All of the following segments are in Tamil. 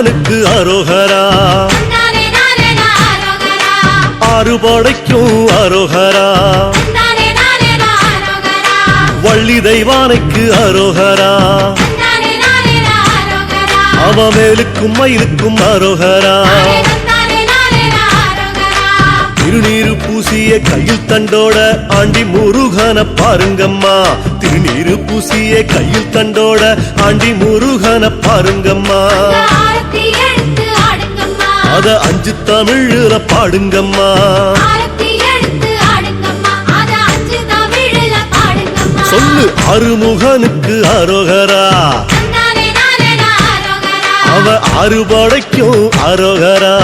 ஆறுமுகனுக்கு அரோகரா ஆறுபடைக்கும் அரோகரா வள்ளி தெய்வானைக்கு அரோகரா அவ மேலுக்கும் மயிலுக்கும் அரோகரா திருநீரு பூசிய கையில் தண்டோட ஆண்டி முருகன பாருங்கம்மா திருநீரு பூசிய கையில் தண்டோட ஆண்டி முருகன பாருங்கம்மா அத 5 தமிழ்ல பாடுங்கம்மா சொல்லு ஆறுமுகனுக்கு அரோகரா அவ ஆறுபடைக்கும் அரோகரா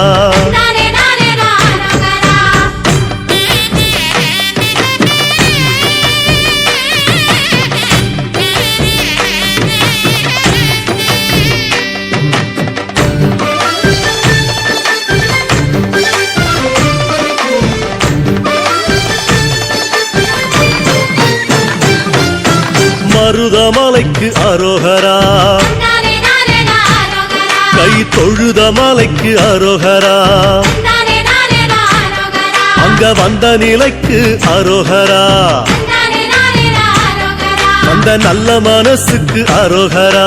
மருதமலைக்கு அரோகரா கை தொழுத மலைக்கு அரோகரா அங்க வந்த நிலைக்கு அரோகரா அந்த நல்ல மனசுக்கு அரோகரா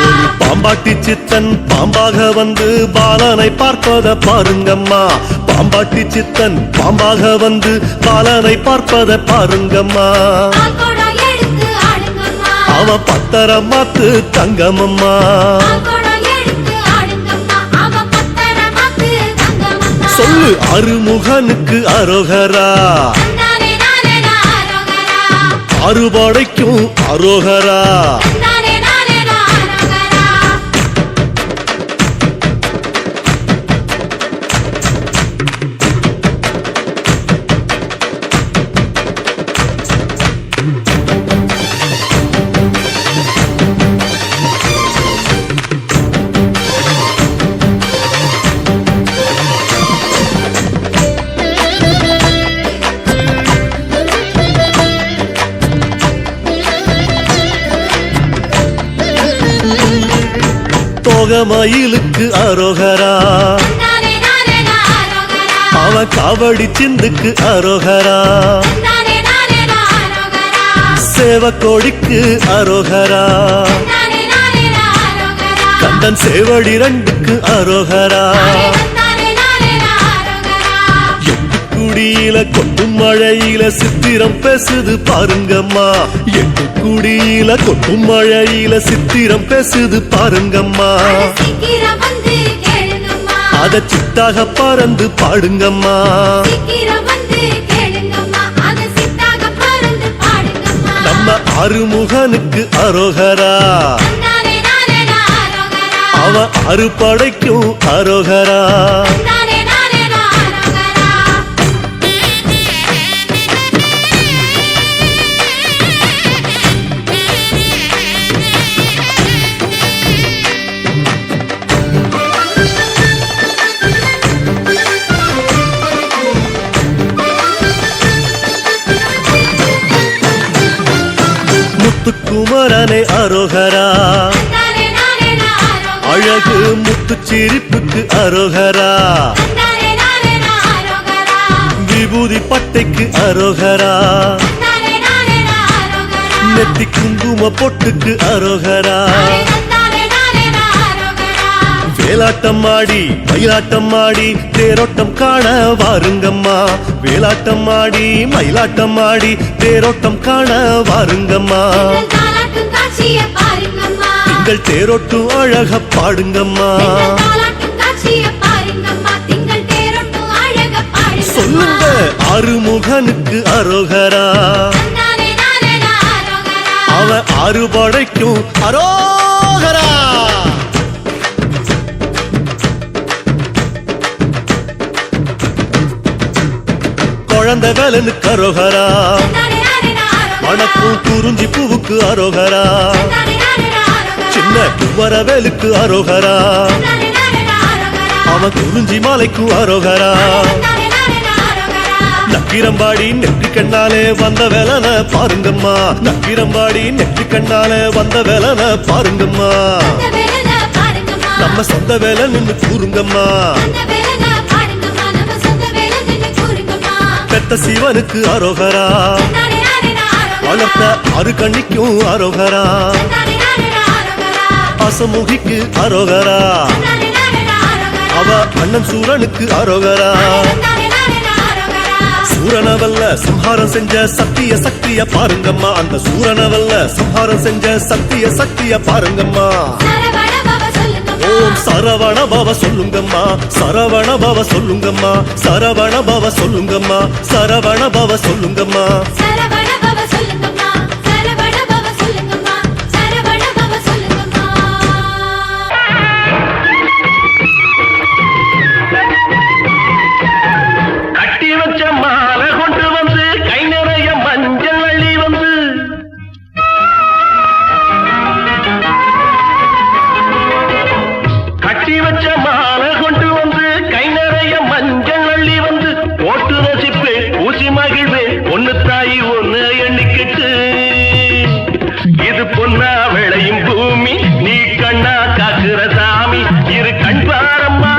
ஒரு பாம்பாட்டி சித்தன் பாம்பாக வந்து பாலனை பார்ப்பத பாருங்கம்மா பாம்பாட்டி சித்தன் பாம்பாக வந்து பாலனை பார்ப்பத பாருங்கம்மா அவ பத்தரம் மாத்து தங்கமம்மா சொல்லு அறுமுகனுக்கு அரோகரா அறுபடைக்கும் அரோகரா மயிலுக்கு அரோகரா அவ காவடி சிந்துக்கு அரோகரா சேவக்கோடிக்கு அரோகரா கந்தன் சேவடி 2க்கு அரோகரா குடியில கொட்டும் மழையில சித்திரம் பேசுது பாருங்கம்மா எட்டு குடியில கொட்டும் மழையில சித்திரம் பேசுது பாருங்கம்மா அத சித்தாக பறந்து பாடுங்கம்மா நம்ம அறுமுகனுக்கு அரோகரா அவ அறுபடைக்கும் அரோகரா குமரனை அரோகரா அழகு முத்து சிரிப்புக்கு அரோகரா விபூதி பட்டைக்கு அரோகரா நெத்தி குங்கும பொட்டுக்கு அரோகரா வேலாட்டம் ஆடி மயிலாட்டம் ஆடி தேரோட்டம் காண வாருங்கம்மா வேலாட்டம் ஆடி மயிலாட்டம் ஆடி தேரோட்டம் காண வாருங்கம்மா திங்கள் தேரோட்டும் அழக பாடுங்கம்மா சொல்லுங்க அறுமுகனுக்கு அரோகரா அவ அறுபடைக்கும் அரோகரா குழந்தை வேலனுக்கு அரோகரா வணக்கம் குறிஞ்சி பூவுக்கு அரோகரா சின்ன குமரவேலுக்கு அரோகரா அவன் குறிஞ்சி மாலைக்கு அரோகரா நக்கிரம்பாடி நெற்றி கண்ணாலே வந்த வேலன பாருங்கம்மா நக்கிரம்பாடி நெற்றி கண்ணாலே வந்த வேலன பாருங்கம்மா நம்ம சொந்த வேலை நின்னு கூறுங்கம்மா பெத்த சிவனுக்கு அரோகரா வளர்த்த அரு கண்ணிக்கும் அரோகரா அசமுகிக்கு அரோகரா அவ அண்ணன் சூரனுக்கு அரோகரா சூரனவல்ல சம்ஹாரம் செஞ்ச சத்திய சக்திய பாருங்கம்மா அந்த சூரனவல்ல சம்ஹாரம் செஞ்ச சத்திய சக்திய பாருங்கம்மா ஓம் சரவண பவ சொல்லுங்கம்மா சரவண பவ சொல்லுங்கம்மா சரவண பவ சொல்லுங்கம்மா சரவண பவ சொல்லுங்கம்மா கட்டி வச்ச மாலை கொண்டு வந்து கை நிறைய மஞ்சள் அள்ளி வந்து கட்டி வச்ச மாலை கொண்டு வந்து கை நிறைய மஞ்சள் அள்ளி வந்து போட்டு ரசிப்பே ஊசி மகிழ்வே ஒன்னு தாயி ஒன்னு எண்ணிக்கிட்டு இது பொன்னா விளையும் பூமி நீ கண்ணா காக்குற சாமி இரு கண் பாரம்மா